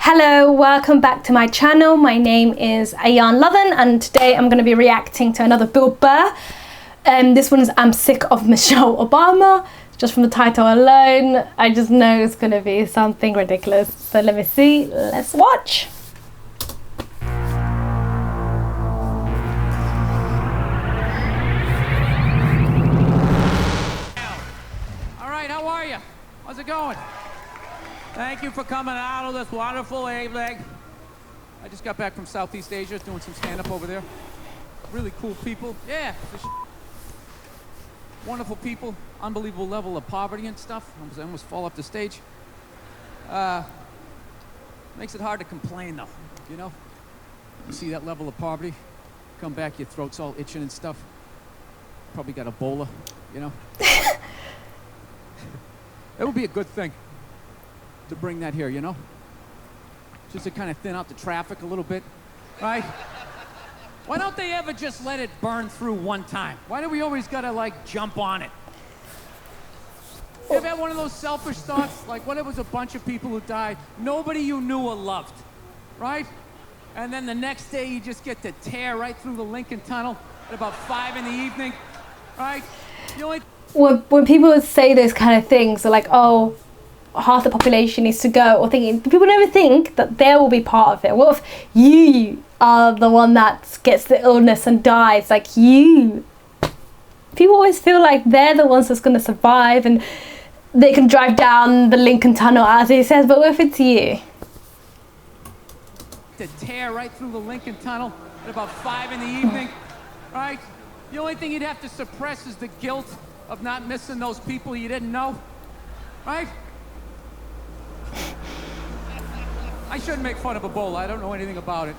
Hello, welcome back to my channel. My name is Ayan Lovin and today I'm going to be reacting to another Burr. This one is I'm Sick of Michelle Obama. Just from the title alone, I just know it's going to be something ridiculous. So let me see, let's watch. All right, how are you? How's it going? Thank you for coming out of this wonderful A-leg. I just got back from Southeast Asia, doing some stand-up over there. Really cool people. Yeah, wonderful people. Unbelievable level of poverty and stuff. I almost fall off the stage. Makes it hard to complain, though, you know? You see that level of poverty, come back, your throat's all itching and stuff. Probably got Ebola, you know? It would be a good thing to bring that here, you know? Just to kind of thin out the traffic a little bit, right? Why don't they ever just let it burn through one time? Why do we always gotta, like, jump on it? You ever had one of those selfish thoughts? Like, what if it was a bunch of people who died, nobody you knew or loved, right? And then the next day you just get to tear right through the Lincoln Tunnel at about 5 in the evening, right? The only When people say those kind of things, they're like, oh, half the population needs to go, or thinking, people never think that they will be part of it. What if you are the one that gets the illness and dies? Like, you. People always feel like they're the ones that's going to survive and they can drive down the Lincoln Tunnel, as he says, but what if it's you? To tear right through the Lincoln Tunnel at about 5 in the evening, right? The only thing you'd have to suppress is the guilt of not missing those people you didn't know, right? I shouldn't make fun of Ebola. I don't know anything about it.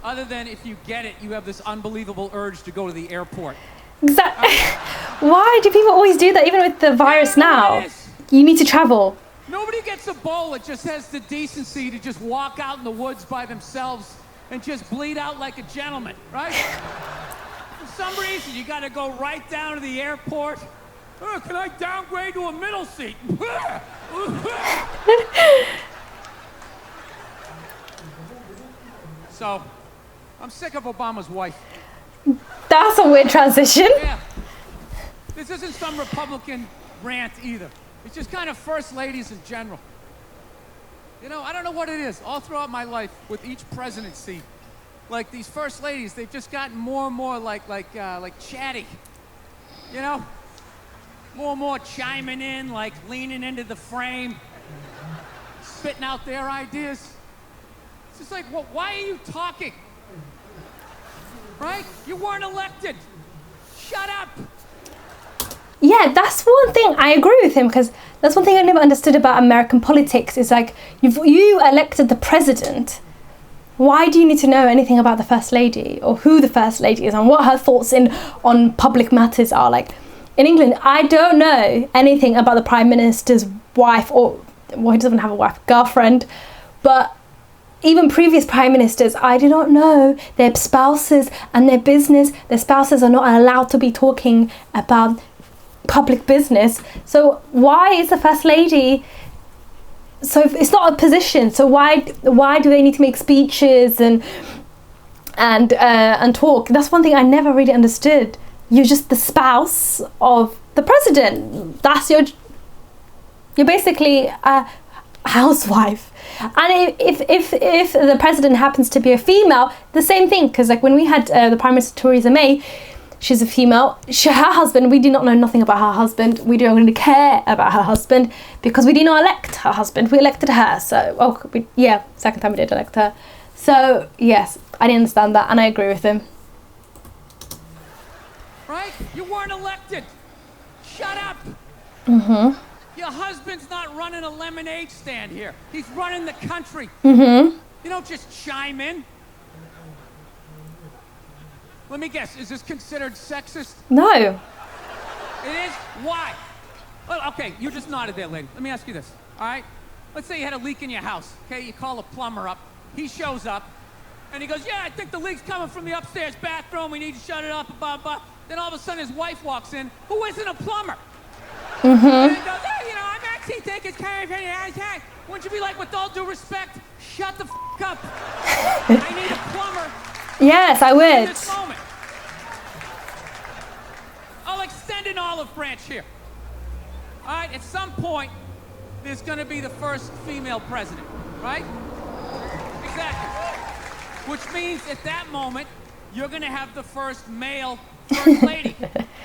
Other than if you get it, you have this unbelievable urge to go to the airport. Exactly. Why do people always do that, even with the virus now? You need to travel. Nobody gets Ebola, just has the decency to just walk out in the woods by themselves and just bleed out like a gentleman, right? For some reason, you got to go right down to the airport. Oh, can I downgrade to a middle seat? So, I'm sick of Obama's wife. That's a weird transition. Yeah. This isn't some Republican rant either. It's just kind of first ladies in general. You know, I don't know what it is. All throughout my life, with each presidency, like these first ladies, they've just gotten more and more like chatty. You know? More and more chiming in, like leaning into the frame, spitting out their ideas. It's just like, well, why are you talking? Right? You weren't elected. Shut up. Yeah, that's one thing I agree with him, because that's one thing I never understood about American politics. Is like, you elected the president. Why do you need to know anything about the first lady, or who the first lady is, and what her thoughts on public matters are? Like, in England, I don't know anything about the Prime Minister's wife, or, well, he doesn't have a wife, girlfriend, but even previous Prime Ministers, I do not know their spouses and their business. Their spouses are not allowed to be talking about public business. So why is the First Lady, so it's not a position, so why do they need to make speeches and talk? That's one thing I never really understood. You're just the spouse of the president. That's you're basically a housewife. And if the president happens to be a female, the same thing. Because like when we had the Prime Minister Theresa May, she's a female. Her husband, we did not know nothing about her husband. We don't really care about her husband because we did not elect her husband. We elected her. So second time we did elect her. So yes, I didn't understand that, and I agree with him. Right? You weren't elected. Shut up. Mm-hmm. Your husband's not running a lemonade stand here. He's running the country. Mm-hmm. You don't just chime in. Let me guess, is this considered sexist? No. It is? Why? Well, okay, you just nodded there, lady. Let me ask you this, all right? Let's say you had a leak in your house, okay? You call a plumber up. He shows up, and he goes, yeah, I think the leak's coming from the upstairs bathroom. We need to shut it up, blah, blah. Then all of a sudden his wife walks in, who isn't a plumber. Mm-hmm. And he goes, hey, you know, I'm What's he think it's kind of? Wouldn't you be like, with all due respect, shut the up? I need a plumber. Yes, I In would. this moment. I'll extend an olive branch here. All right, at some point, there's going to be the first female president, right? Exactly. Which means at that moment, you're going to have the first male first lady,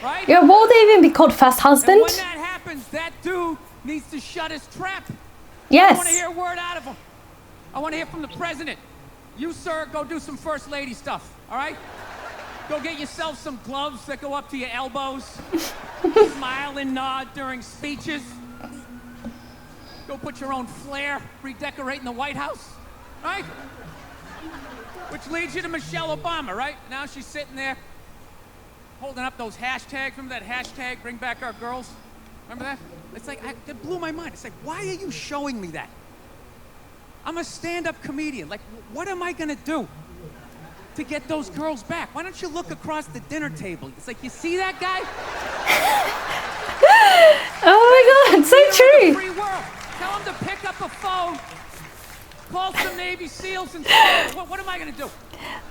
right? Yeah, will they even be called first And husband? when that happens, that dude needs to shut his trap. Yes. I want to hear a word out of him. I want to hear from the president. You, sir, go do some first lady stuff, all right? Go get yourself some gloves that go up to your elbows. Smile and nod during speeches. Go put your own flair redecorating the White House, right? Which leads you to Michelle Obama, right? Now she's sitting there holding up those hashtags. Remember that hashtag, bring back our girls? Remember that? It's like, it blew my mind. It's like, why are you showing me that? I'm a stand-up comedian. Like, what am I gonna do to get those girls back? Why don't you look across the dinner table? It's like, you see that guy? Oh my God, so true. Free world. Tell him to pick up a phone, call some Navy SEALs, and say, what am I gonna do?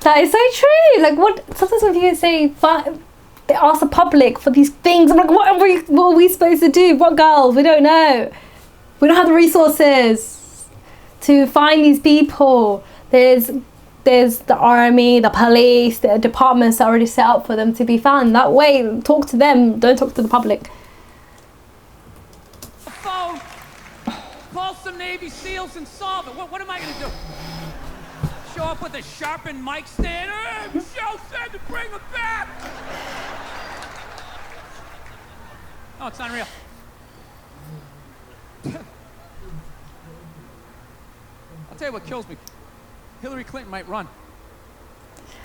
That is so true. Like, what? Sometimes when people say, but they ask the public for these things, I'm like, what are we supposed to do? What girls? We don't know. We don't have the resources to find these people. There's the army, the police, the departments that are already set up for them to be found. That way, talk to them. Don't talk to the public. A phone, call some Navy SEALs and solve it. What am I gonna do? Show up with a sharpened mic stand? Hey, Michelle said to bring him back. Oh, it's unreal. I'll tell you what kills me. Hillary Clinton might run.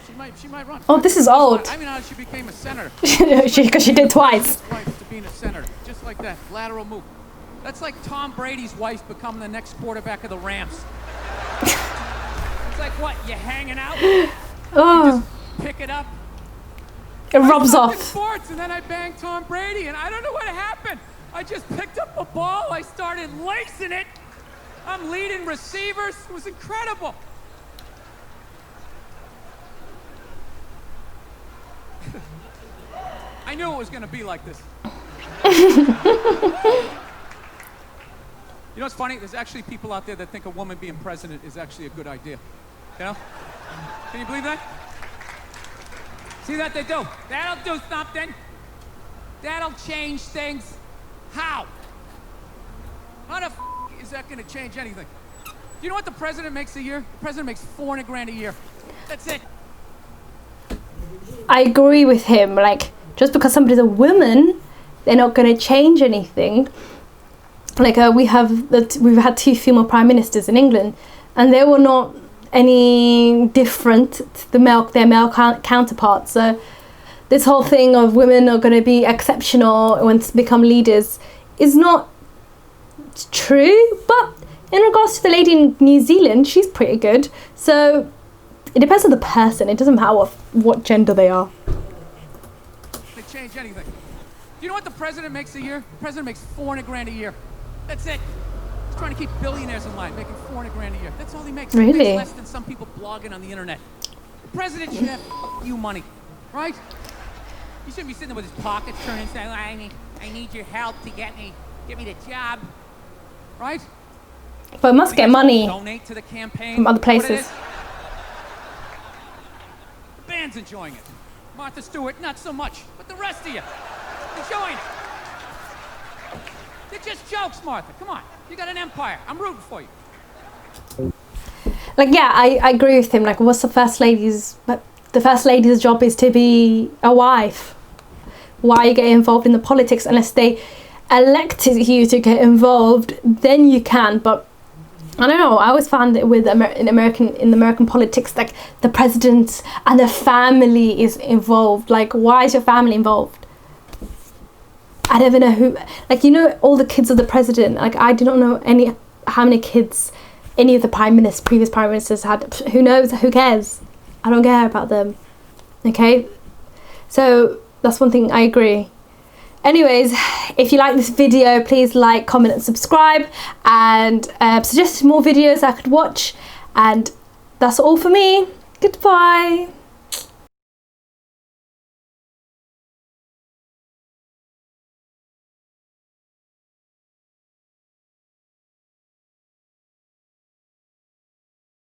She might run. Oh, this is old. I mean, how she became a senator. Because she did twice. Wife to being a senator, just like that, lateral move. That's like Tom Brady's wife becoming the next quarterback of the Rams. It's like, what? You hanging out? Oh, You just pick it up. it rubs I sucked in off. sports, and then I banged Tom Brady, and I don't know what happened. I just picked up a ball. I started lacing it. I'm leading receivers. It was incredible. I knew it was going to be like this. You know what's funny? There's actually people out there that think a woman being president is actually a good idea. You know? Can you believe that? See that they do? That'll do something. That'll change things. How? How the is that going to change anything? Do you know what the president makes a year? The president makes $400,000 a year. That's it. I agree with him. Like, just because somebody's a woman, they're not going to change anything. Like, we've had two female prime ministers in England, and they were not any different to their male counterparts. So this whole thing of women are going to be exceptional when to become leaders is not true. But in regards to the lady in New Zealand, she's pretty good. So it depends on the person. It doesn't matter what gender they are. They change anything. Do you know what the president makes a year? The president makes $400,000 a year. That's it. He's trying to keep billionaires in line, making $400,000 a year. That's all he makes. Really? He makes less than some people blogging on the internet. The president should have you money, right? He shouldn't be sitting there with his pockets turned and saying, I need your help to get me the job, right? But it must get money Donate to the campaign from other What it places. is. The band's enjoying it. Martha Stewart, not so much, but the rest of you enjoying it. They're just jokes, Martha. Come on, you got an empire. I'm rooting for you. Like, yeah, I agree with him. Like, what's the first lady's? The first lady's job is to be a wife. Why you get involved in the politics unless they elected you to get involved? Then you can. But I don't know. I always found it with in American politics, like the president and the family is involved. Like, why is your family involved? I don't even know who. Like, you know, all the kids of the president. Like, I do not know how many kids any of the previous prime ministers had. Who knows? Who cares? I don't care about them. Okay, so that's one thing I agree. Anyways, if you like this video, please like, comment and subscribe, and suggest more videos I could watch. And that's all for me. Goodbye.